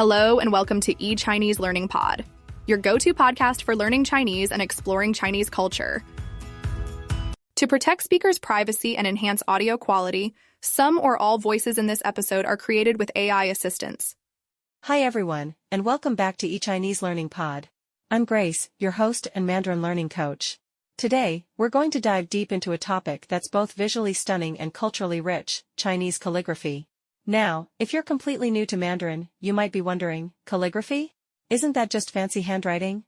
Hello and welcome to eChinese Learning Pod, your go-to podcast for learning Chinese and exploring Chinese culture. To protect speakers' privacy and enhance audio quality, some or all voices in this episode are created with AI assistance. Hi everyone, and welcome back to eChinese Learning Pod. I'm Grace, your host and Mandarin learning coach. Today, we're going to dive deep into a topic that's both visually stunning and culturally rich, Chinese calligraphy. Now, if you're completely new to Mandarin, you might be wondering, calligraphy? Isn't that just fancy handwriting?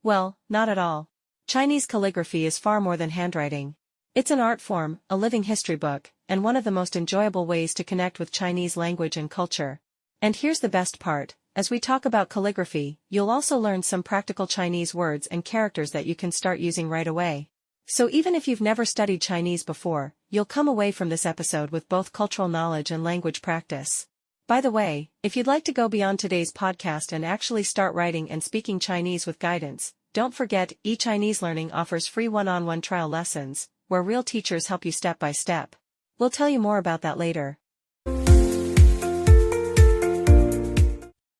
Well, not at all. Chinese calligraphy is far more than handwriting. It's an art form, a living history book, and one of the most enjoyable ways to connect with Chinese language and culture. And here's the best part, as we talk about calligraphy, you'll also learn some practical Chinese words and characters that you can start using right away. So even if you've never studied Chinese before, you'll come away from this episode with both cultural knowledge and language practice. By the way, if you'd like to go beyond today's podcast and actually start writing and speaking Chinese with guidance, don't forget eChinese Learning offers free one-on-one trial lessons, where real teachers help you step by step. We'll tell you more about that later.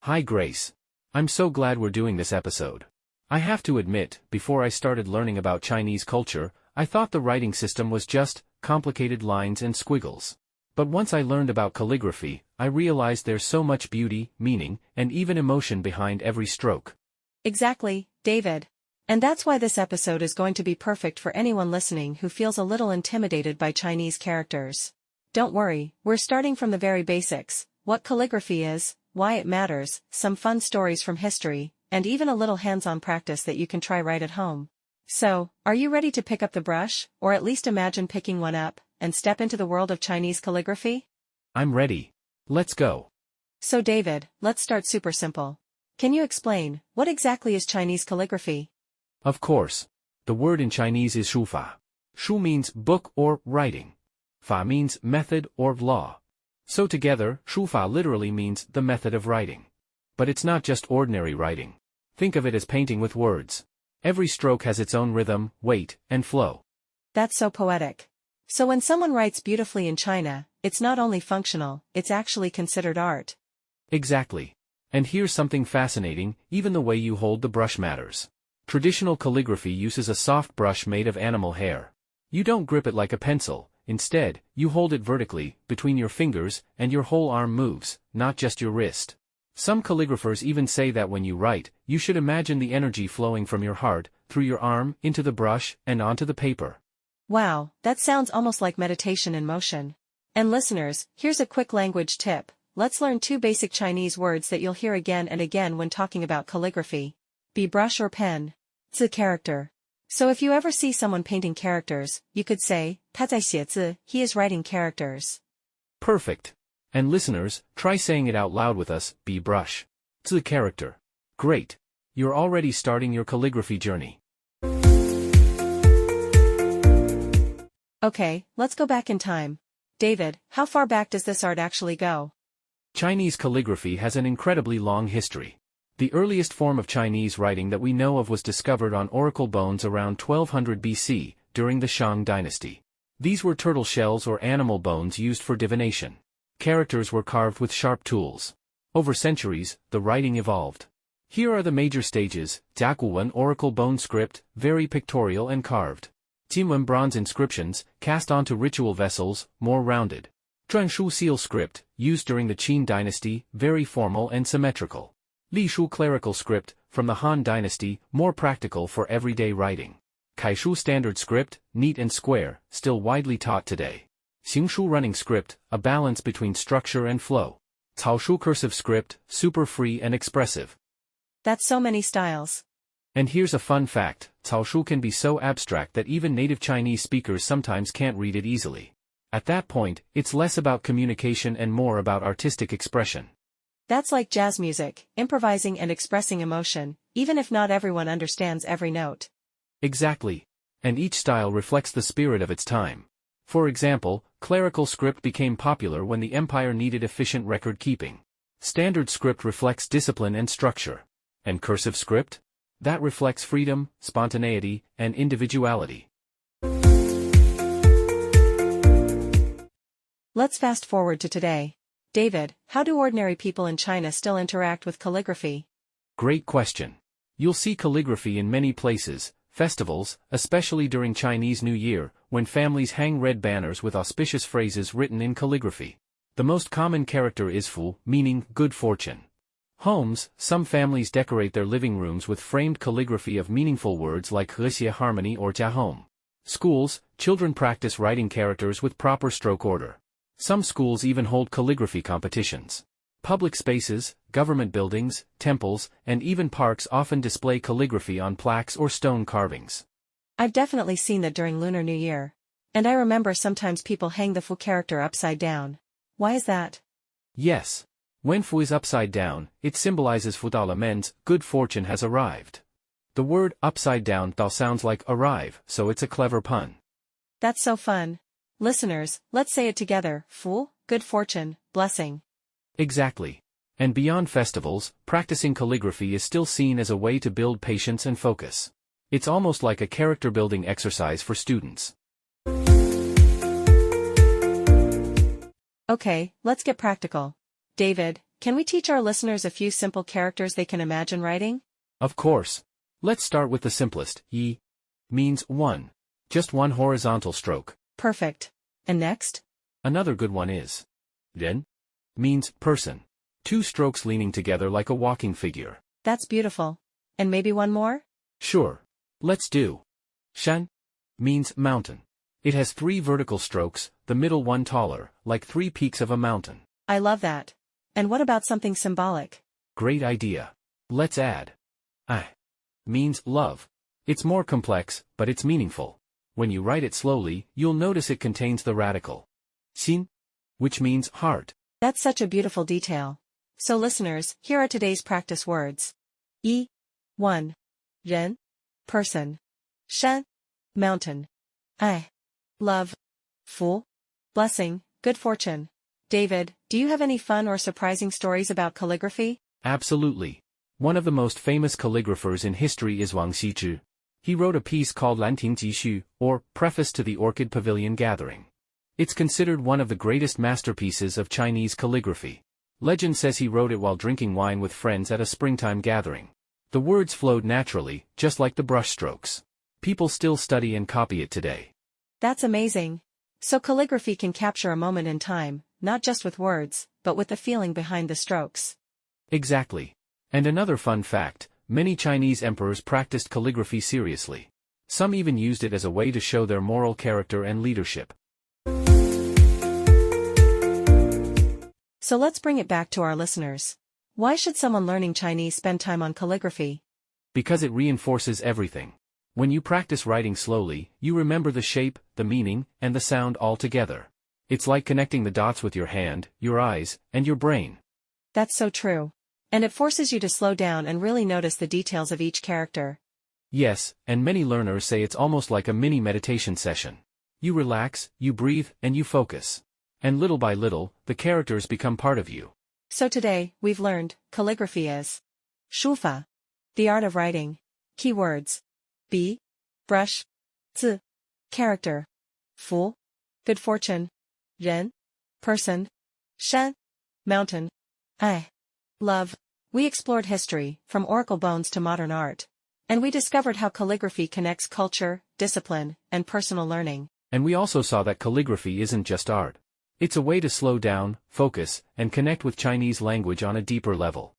Hi Grace. I'm so glad we're doing this episode. I have to admit, before I started learning about Chinese culture, I thought the writing system was just complicated lines and squiggles. But once I learned about calligraphy, I realized there's so much beauty, meaning, and even emotion behind every stroke. Exactly, David. And that's why this episode is going to be perfect for anyone listening who feels a little intimidated by Chinese characters. Don't worry, we're starting from the very basics: what calligraphy is, why it matters, some fun stories from history, and even a little hands-on practice that you can try right at home. So, are you ready to pick up the brush, or at least imagine picking one up, and step into the world of Chinese calligraphy? I'm ready. Let's go. So David, let's start super simple. Can you explain, what exactly is Chinese calligraphy? Of course. The word in Chinese is shufa. Shu means book or writing. Fa means method or law. So together, shufa literally means the method of writing. But it's not just ordinary writing. Think of it as painting with words. Every stroke has its own rhythm, weight, and flow. That's so poetic. So when someone writes beautifully in China, it's not only functional, it's actually considered art. Exactly. And here's something fascinating, even the way you hold the brush matters. Traditional calligraphy uses a soft brush made of animal hair. You don't grip it like a pencil, instead, you hold it vertically, between your fingers, and your whole arm moves, not just your wrist. Some calligraphers even say that when you write, you should imagine the energy flowing from your heart, through your arm, into the brush, and onto the paper. Wow, that sounds almost like meditation in motion. And listeners, here's a quick language tip. Let's learn 2 basic Chinese words that you'll hear again and again when talking about calligraphy. Be brush or pen. Zi character. So if you ever see someone painting characters, you could say, 他在写字, he is writing characters. Perfect. And listeners, try saying it out loud with us, be brush. Zi character. Great. You're already starting your calligraphy journey. Okay, let's go back in time. David, how far back does this art actually go? Chinese calligraphy has an incredibly long history. The earliest form of Chinese writing that we know of was discovered on oracle bones around 1200 BC, during the Shān dynasty. These were turtle shells or animal bones used for divination. Characters were carved with sharp tools. Over centuries, the writing evolved. Here are the major stages: Jiaguwen oracle bone script, very pictorial and carved. Jinwen bronze inscriptions, cast onto ritual vessels, more rounded. Zhuanshu seal script, used during the Qin dynasty, very formal and symmetrical. Lishu clerical script, from the Han dynasty, more practical for everyday writing. Kaishu standard script, neat and square, still widely taught today. Xingshu running script, a balance between structure and flow. Caoshu cursive script, super free and expressive. That's so many styles. And here's a fun fact: Caoshu can be so abstract that even native Chinese speakers sometimes can't read it easily. At that point, it's less about communication and more about artistic expression. That's like jazz music, improvising and expressing emotion, even if not everyone understands every note. Exactly. And each style reflects the spirit of its time. For example, clerical script became popular when the empire needed efficient record-keeping. Standard script reflects discipline and structure. And cursive script? That reflects freedom, spontaneity, and individuality. Let's fast forward to today. David, how do ordinary people in China still interact with calligraphy? Great question. You'll see calligraphy in many places, festivals, especially during Chinese New Year, when families hang red banners with auspicious phrases written in calligraphy. The most common character is fu, meaning good fortune. Homes, some families decorate their living rooms with framed calligraphy of meaningful words like hexian harmony or jiahong. Schools, children practice writing characters with proper stroke order. Some schools even hold calligraphy competitions. Public spaces, government buildings, temples, and even parks often display calligraphy on plaques or stone carvings. I've definitely seen that during Lunar New Year. And I remember sometimes people hang the fu character upside down. Why is that? Yes. When fu is upside down, it symbolizes futala means good fortune has arrived. The word upside down dao sounds like arrive, so it's a clever pun. That's so fun. Listeners, let's say it together. Fu, good fortune, blessing. Exactly. And beyond festivals, practicing calligraphy is still seen as a way to build patience and focus. It's almost like a character-building exercise for students. Okay, let's get practical. David, can we teach our listeners a few simple characters they can imagine writing? Of course. Let's start with the simplest. Yi means one. Just one horizontal stroke. Perfect. And next? Another good one is ren means person. Two strokes leaning together like a walking figure. That's beautiful. And maybe one more? Sure. Let's do shān means mountain. It has 3 vertical strokes, the middle one taller, like 3 peaks of a mountain. I love that. And what about something symbolic? Great idea. Let's add ai means love. It's more complex, but it's meaningful. When you write it slowly, you'll notice it contains the radical xin, which means heart. That's such a beautiful detail. So listeners, here are today's practice words. Yi, 1. Ren, person. Shān, mountain. Ai, love. Fu, blessing, good fortune. David, do you have any fun or surprising stories about calligraphy? Absolutely. One of the most famous calligraphers in history is Wang Xizhi. He wrote a piece called Lanting Jixu, or Preface to the Orchid Pavilion Gathering. It's considered one of the greatest masterpieces of Chinese calligraphy. Legend says he wrote it while drinking wine with friends at a springtime gathering. The words flowed naturally, just like the brushstrokes. People still study and copy it today. That's amazing. So calligraphy can capture a moment in time, not just with words, but with the feeling behind the strokes. Exactly. And another fun fact, many Chinese emperors practiced calligraphy seriously. Some even used it as a way to show their moral character and leadership. So let's bring it back to our listeners. Why should someone learning Chinese spend time on calligraphy? Because it reinforces everything. When you practice writing slowly, you remember the shape, the meaning, and the sound all together. It's like connecting the dots with your hand, your eyes, and your brain. That's so true. And it forces you to slow down and really notice the details of each character. Yes, and many learners say it's almost like a mini meditation session. You relax, you breathe, and you focus. And little by little, the characters become part of you. So today, we've learned, calligraphy is shufa, the art of writing. Keywords. Bi, brush. Zi, character. Fu, good fortune. Ren, person. Shān, mountain. Ai, love. We explored history, from oracle bones to modern art. And we discovered how calligraphy connects culture, discipline, and personal learning. And we also saw that calligraphy isn't just art. It's a way to slow down, focus, and connect with Chinese language on a deeper level.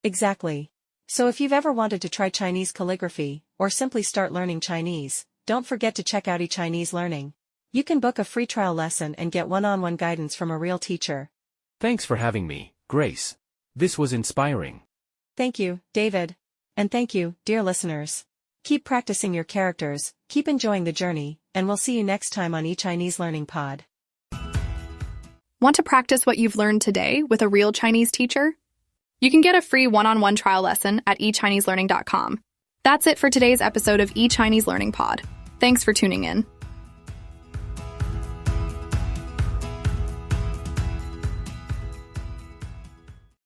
Exactly. So if you've ever wanted to try Chinese calligraphy, or simply start learning Chinese, don't forget to check out eChinese Learning. You can book a free trial lesson and get one-on-one guidance from a real teacher. Thanks for having me, Grace. This was inspiring. Thank you, David. And thank you, dear listeners. Keep practicing your characters, keep enjoying the journey, and we'll see you next time on eChinese Learning Pod. Want to practice what you've learned today with a real Chinese teacher? You can get a free one-on-one trial lesson at eChineseLearning.com. That's it for today's episode of eChinese Learning Pod. Thanks for tuning in.